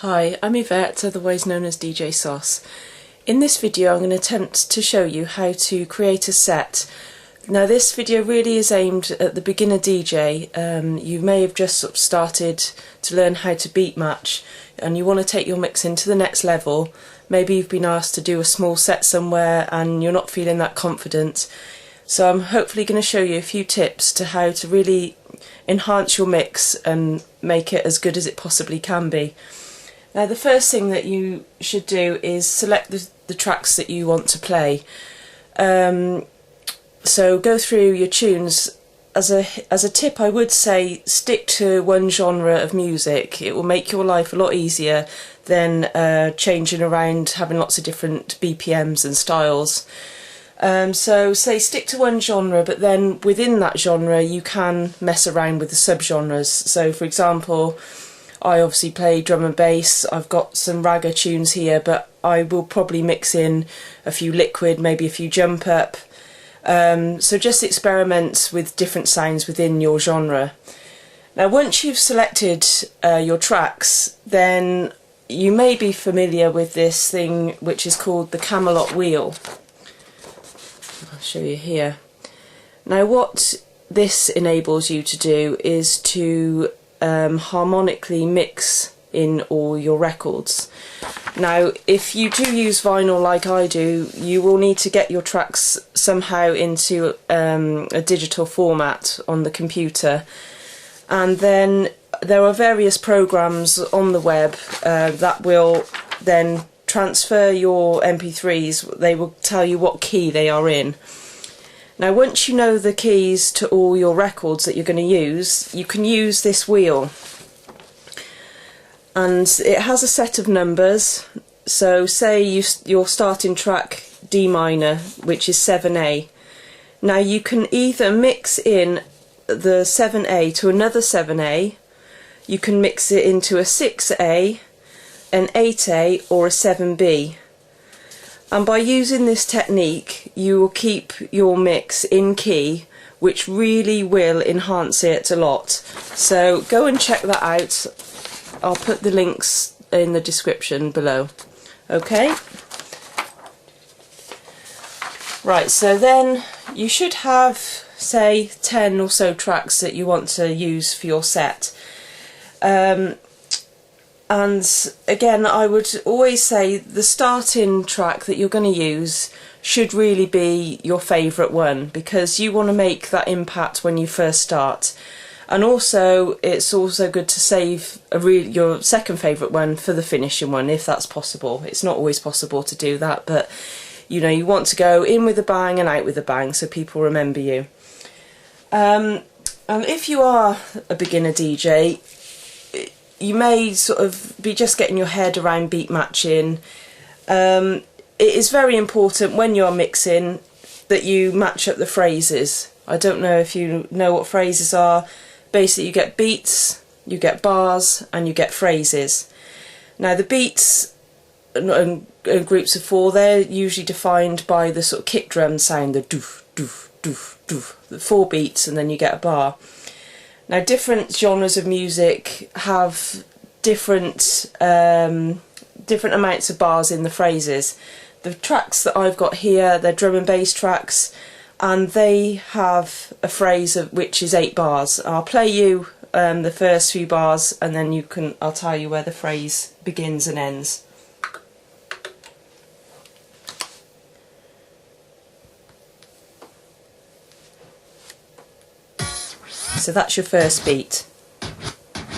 Hi, I'm Yvette, otherwise known as DJ Sauce. In this video I'm going to attempt to show you how to create a set. Now this video really is aimed at the beginner DJ. You may have just sort of started to learn how to beat match and you want to take your mixing to the next level. Maybe you've been asked to do a small set somewhere and you're not feeling that confident. So I'm hopefully going to show you a few tips to how to really enhance your mix and make it as good as it possibly can be. Now the first thing that you should do is select the tracks that you want to play. So go through your tunes. As a tip, I would say stick to one genre of music. It will make your life a lot easier than changing around, having lots of different BPMs and styles. So say stick to one genre, but then within that genre you can mess around with the subgenres. So for example, I obviously play drum and bass. I've got some ragga tunes here, but I will probably mix in a few liquid, maybe a few jump up. So just experiment with different sounds within your genre. Now once you've selected your tracks, then you may be familiar with this thing which is called the Camelot wheel. I'll show you here. Now what this enables you to do is to harmonically mix in all your records. Now if you do use vinyl like I do, you will need to get your tracks somehow into a digital format on the computer, and then there are various programs on the web that will then transfer your MP3s. They will tell you what key they are in. Now once you know the keys to all your records that you're going to use, you can use this wheel. And it has a set of numbers. So say your starting track D minor, which is 7A. Now you can either mix in the 7A to another 7A, you can mix it into a 6A, an 8A or a 7B. And by using this technique you will keep your mix in key, which really will enhance it a lot. So go and check that out. I'll put the links in the description below. Okay? Right, so then you should have, say, 10 or so tracks that you want to use for your set. And again, I would always say the starting track that you're going to use should really be your favourite one, because you want to make that impact when you first start. And also it's also good to save your second favourite one for the finishing one, if that's possible. It's not always possible to do that, but you know, you want to go in with a bang and out with a bang so people remember you. And if you are a beginner DJ, you may sort of be just getting your head around beat matching. It is very important when you're mixing that you match up the phrases. I don't know if you know what phrases are. Basically you get beats, you get bars and you get phrases. Now the beats and groups of 4, they're usually defined by the sort of kick drum sound, the doof, doof, doof, doof, the 4 beats, and then you get a bar. Now different genres of music have different amounts of bars in the phrases. The tracks that I've got here, they're drum and bass tracks, and they have a phrase which is 8 bars. I'll play you the first few bars and then I'll tell you where the phrase begins and ends. So that's your first beat.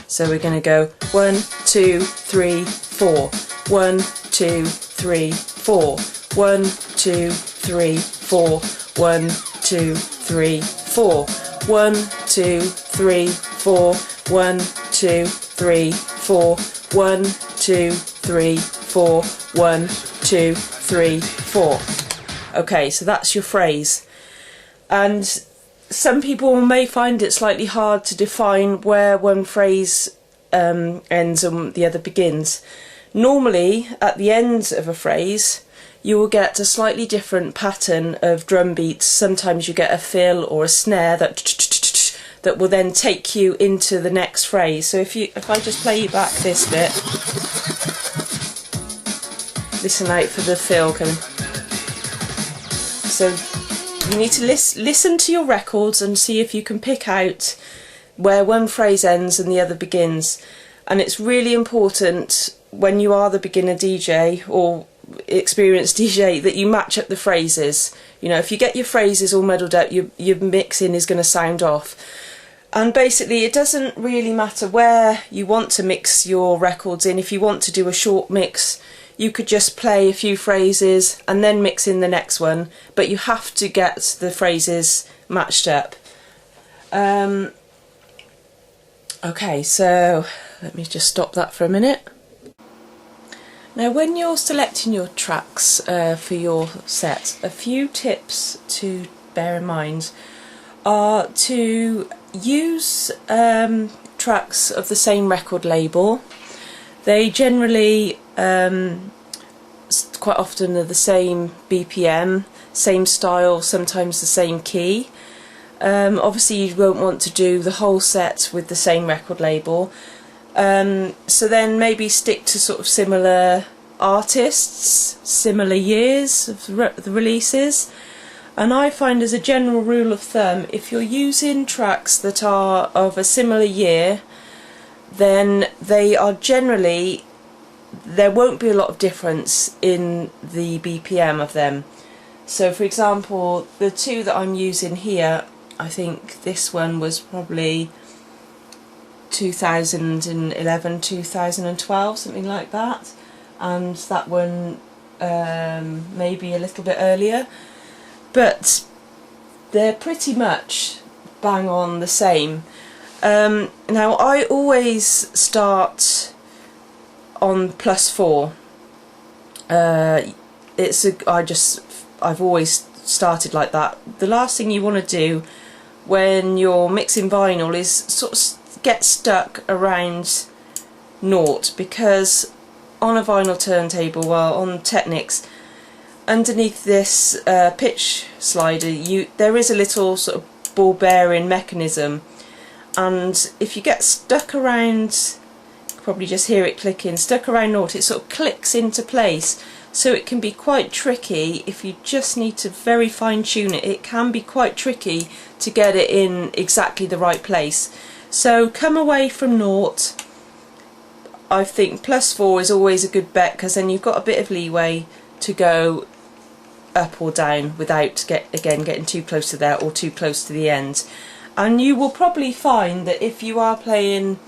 So we're going to go 1, 2, 3, 4. 1, 2, 3, 4. 1, 2, 3, 4. 1, 2, 3, 4. 1, 2, 3, 4. 1, 2, 3, 4. 1, 2, 3, 4. 1, 2, 3, 4. Okay, so that's your phrase. And some people may find it slightly hard to define where one phrase ends and the other begins. Normally, at the end of a phrase, you will get a slightly different pattern of drum beats. Sometimes you get a fill or a snare that will then take you into the next phrase. So if I just play you back this bit. listen out for the fill coming. So you need to listen to your records and see if you can pick out where one phrase ends and the other begins. And it's really important when you are the beginner DJ or experienced DJ that you match up the phrases. You know, if you get your phrases all muddled up, your mixing is going to sound off. And basically it doesn't really matter where you want to mix your records in. If you want to do a short mix, you could just play a few phrases and then mix in the next one, but you have to get the phrases matched up. Okay, so let me just stop that for a minute. Now when you're selecting your tracks for your set, a few tips to bear in mind are to use tracks of the same record label. They generally quite often are the same BPM, same style, sometimes the same key. Obviously you won't want to do the whole set with the same record label, so then maybe stick to sort of similar artists, similar years of the releases. And I find as a general rule of thumb, if you're using tracks that are of a similar year, then they are generally, there won't be a lot of difference in the BPM of them. So for example, the two that I'm using here, I think this one was probably 2011, 2012, something like that, and that one maybe a little bit earlier, but they're pretty much bang on the same. Now I always start on +4. I've always started like that. The last thing you want to do when you're mixing vinyl is sort of get stuck around 0, because on a vinyl turntable, well, on Technics, underneath this pitch slider there is a little sort of ball bearing mechanism, and if you get stuck around, you can probably just hear it clicking, stuck around 0, it sort of clicks into place. So it can be quite tricky if you just need to very fine tune it. It can be quite tricky to get it in exactly the right place. So come away from 0. I think +4 is always a good bet, because then you've got a bit of leeway to go up or down without getting too close to there or too close to the end. And you will probably find that if you are playing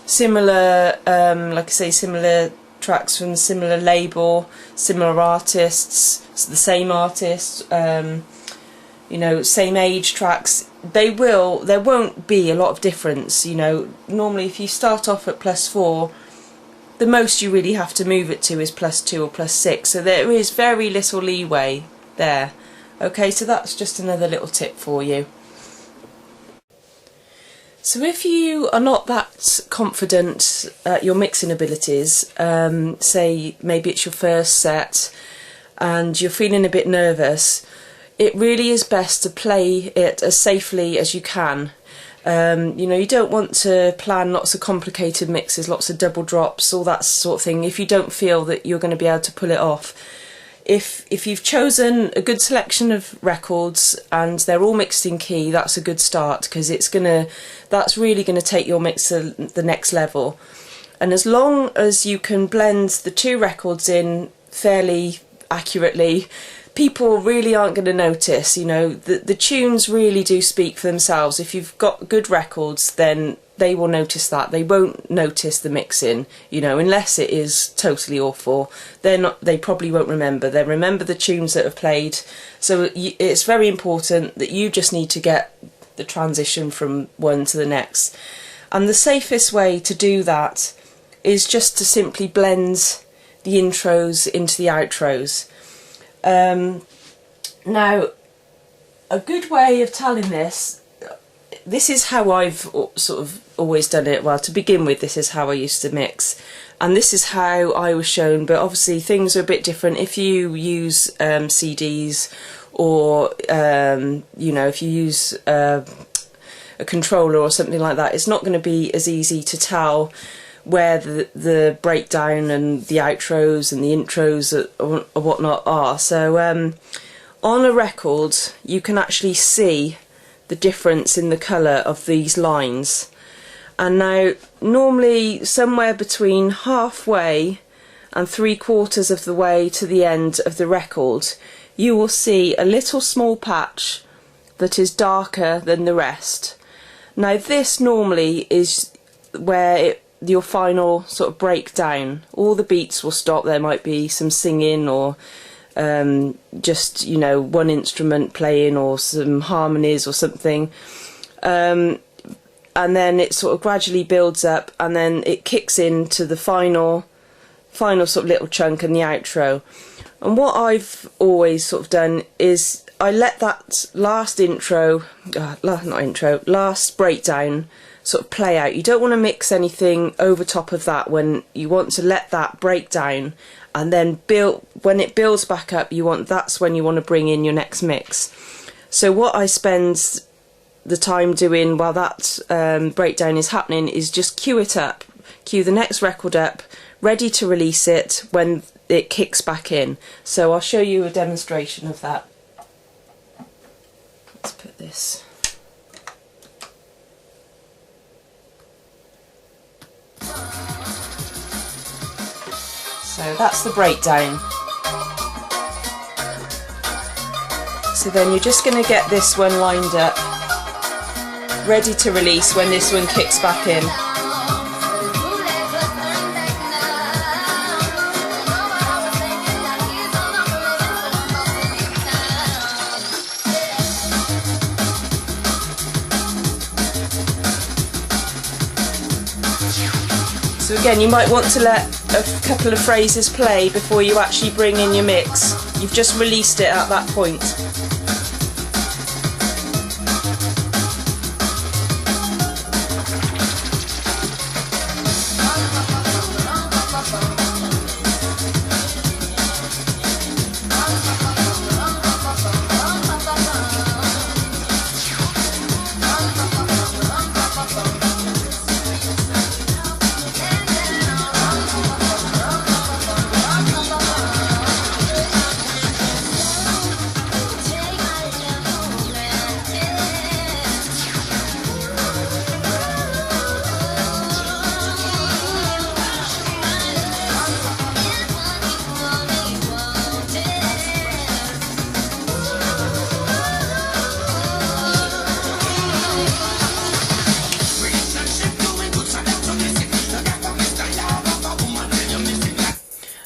similar, like I say, similar tracks from a similar label, similar artists, the same artists, you know, same age tracks, there won't be a lot of difference. You know, normally if you start off at +4, the most you really have to move it to is +2 or +6, so there is very little leeway there. Okay, so that's just another little tip for you. So if you are not that confident at your mixing abilities, say maybe it's your first set and you're feeling a bit nervous, it really is best to play it as safely as you can. You know, you don't want to plan lots of complicated mixes, lots of double drops, all that sort of thing, if you don't feel that you're going to be able to pull it off. If you've chosen a good selection of records and they're all mixed in key, that's a good start, because that's really going to take your mix to the next level. And as long as you can blend the two records in fairly accurately, people really aren't going to notice. You know, the tunes really do speak for themselves. If you've got good records, then they will notice that. They won't notice the mixing, you know, unless it is totally awful. They probably won't remember. They'll remember the tunes that have played. So it's very important that you just need to get the transition from one to the next. And the safest way to do that is just to simply blend the intros into the outros. Now, a good way of telling this is how I've sort of always done it. Well, to begin with, this is how I used to mix, and this is how I was shown, but obviously things are a bit different if you use CDs, or you know, if you use a controller or something like that. It's not going to be as easy to tell where the breakdown and the outros and the intros or whatnot are. So on a record you can actually see the difference in the colour of these lines. And now normally somewhere between halfway and 3/4 of the way to the end of the record, you will see a little small patch that is darker than the rest. Now this normally is where your final sort of breakdown. All the beats will stop, there might be some singing or just, you know, one instrument playing or some harmonies or something. And then it sort of gradually builds up, and then it kicks into the final sort of little chunk and the outro. And what I've always sort of done is I let that last last breakdown sort of play out. You don't want to mix anything over top of that. When you want to let that break down and then when it builds back up, that's when you want to bring in your next mix. So what I spend the time doing while that breakdown is happening is just cue the next record up, ready to release it when it kicks back in. So I'll show you a demonstration of that. Let's put this. So that's the breakdown. So then you're just going to get this one lined up, ready to release when this one kicks back in. So again, you might want to let a couple of phrases play before you actually bring in your mix. You've just released it at that point.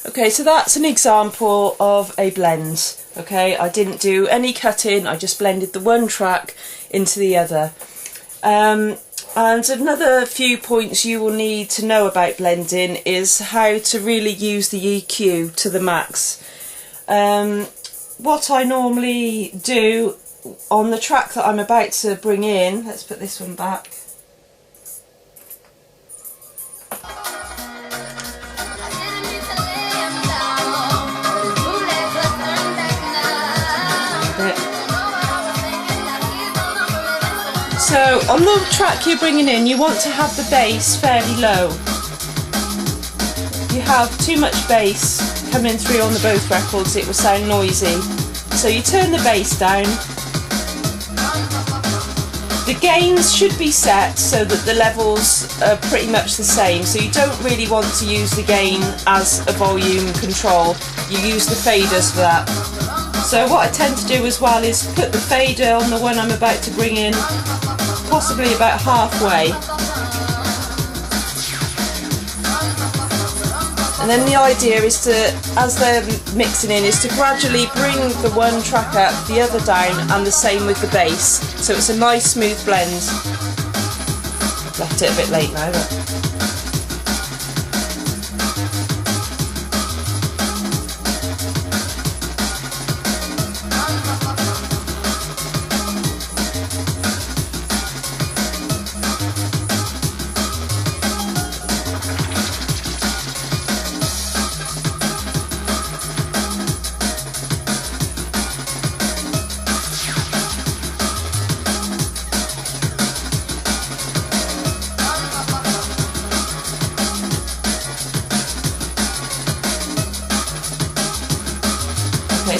Okay, so that's an example of a blend. Okay, I didn't do any cutting, I just blended the one track into the other. And another few points you will need to know about blending is how to really use the EQ to the max. What I normally do on the track that I'm about to bring in, let's put this one back. So on the track you're bringing in, you want to have the bass fairly low. If you have too much bass coming through on both records, it will sound noisy. So you turn the bass down. The gains should be set so that the levels are pretty much the same. So you don't really want to use the gain as a volume control. You use the faders for that. So what I tend to do as well is put the fader on the one I'm about to bring in, possibly about halfway. And then the idea is to, as they're mixing in, is to gradually bring the one track up, the other down, and the same with the bass. So it's a nice smooth blend. I've left it a bit late now, but...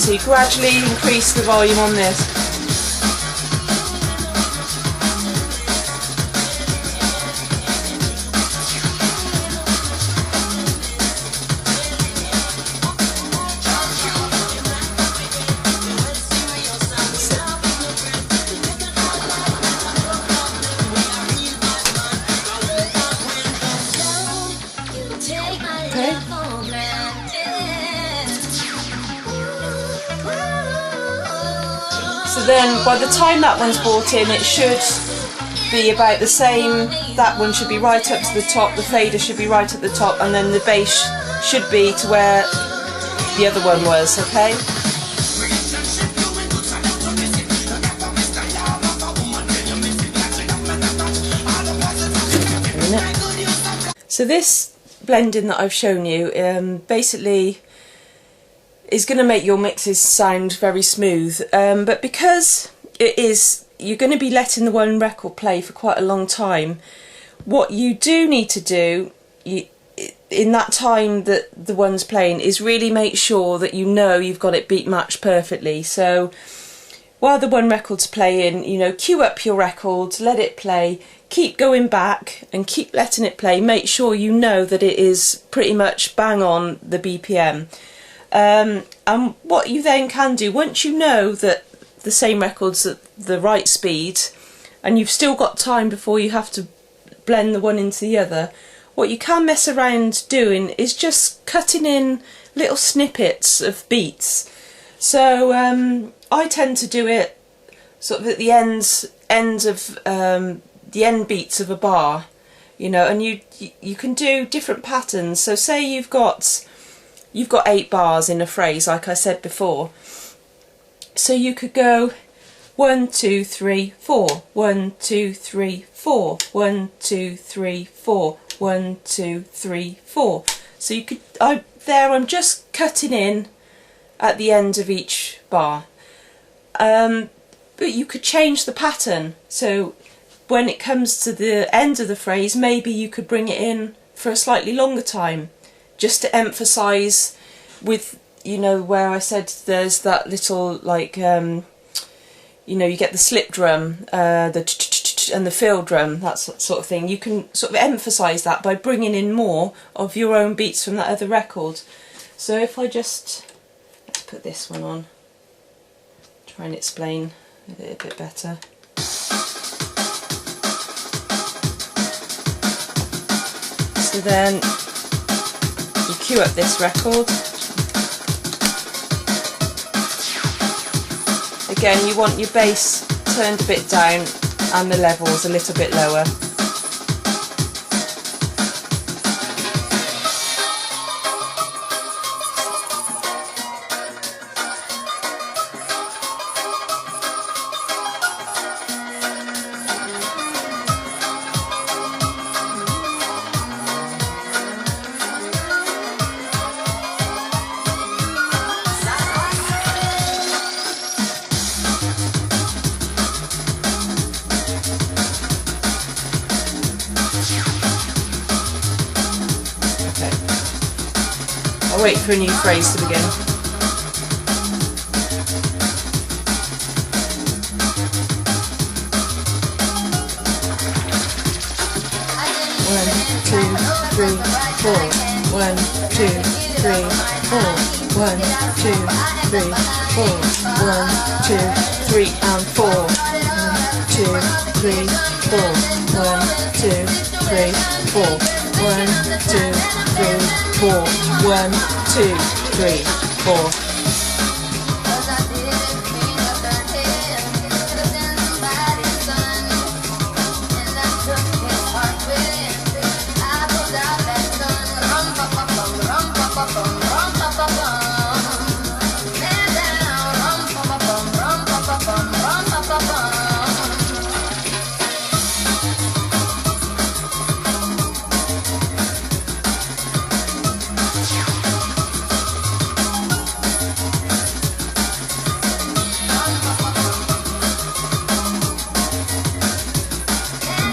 so you gradually increase the volume on this. Okay. So then by the time that one's brought in, it should be about the same. That one should be right up to the top, the fader should be right at the top, and then the bass should be to where the other one was, okay? So this blending that I've shown you basically is going to make your mixes sound very smooth, but because you're going to be letting the one record play for quite a long time, what you do need to do in that time that the one's playing is really make sure that you know you've got it beat matched perfectly. So while the one record's playing, you know, cue up your record, let it play, keep going back and keep letting it play. Make sure you know that it is pretty much bang on the BPM. And what you then can do, once you know that the same record's at the right speed and you've still got time before you have to blend the one into the other, what you can mess around doing is just cutting in little snippets of beats. So I tend to do it sort of at the ends of the end beats of a bar, you know, and you can do different patterns. So say you've got 8 bars in a phrase, like I said before. So you could go 1, 2, 3, 4, 1, 2, 3, 4, 1, 2, 3, 4, 1, 2, 3, 4. So you could, I'm just cutting in at the end of each bar. But you could change the pattern. So when it comes to the end of the phrase, maybe you could bring it in for a slightly longer time, just to emphasise with, you know, where I said there's that little, like, you know, you get the slip drum, and the fill drum, that sort of thing. You can sort of emphasise that by bringing in more of your own beats from that other record. So if I just, let's put this one on, try and explain it a bit better. So then you cue up this record. Again, you want your bass turned a bit down and the levels a little bit lower. I'll wait for a new phrase to begin. 1, 2, 3, 4. 1, 2, 3, 4. 1, 2, 3, 4. 1, 2, 3, and 4. 1, 2, 3, 4. 1, 2, 3, 4. 1, 2, 3, 4. 1, 2, 3, 4.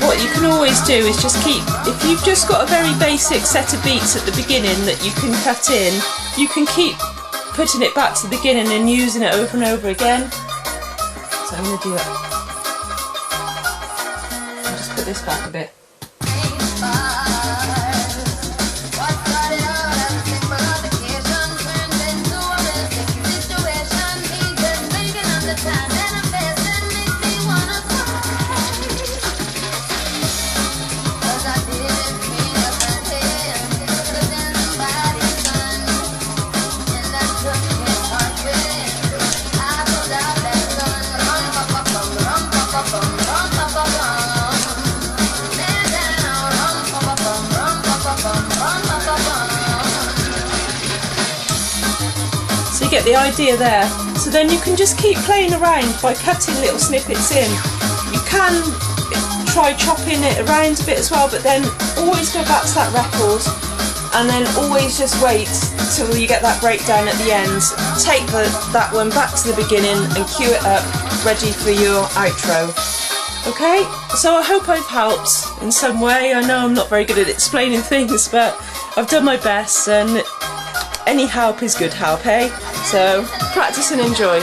What you can always do is just keep, if you've just got a very basic set of beats at the beginning that you can cut in, you can keep putting it back to the beginning and using it over and over again. So I'm going to do it. I'll just put this back a bit. So you get the idea there. So then you can just keep playing around by cutting little snippets in. You can try chopping it around a bit as well, but then always go back to that record and then always just wait till you get that breakdown at the end. Take that one back to the beginning and cue it up, ready for your outro. Okay, so I hope I've helped in some way. I know I'm not very good at explaining things, but I've done my best, and any help is good help, eh? So practice and enjoy.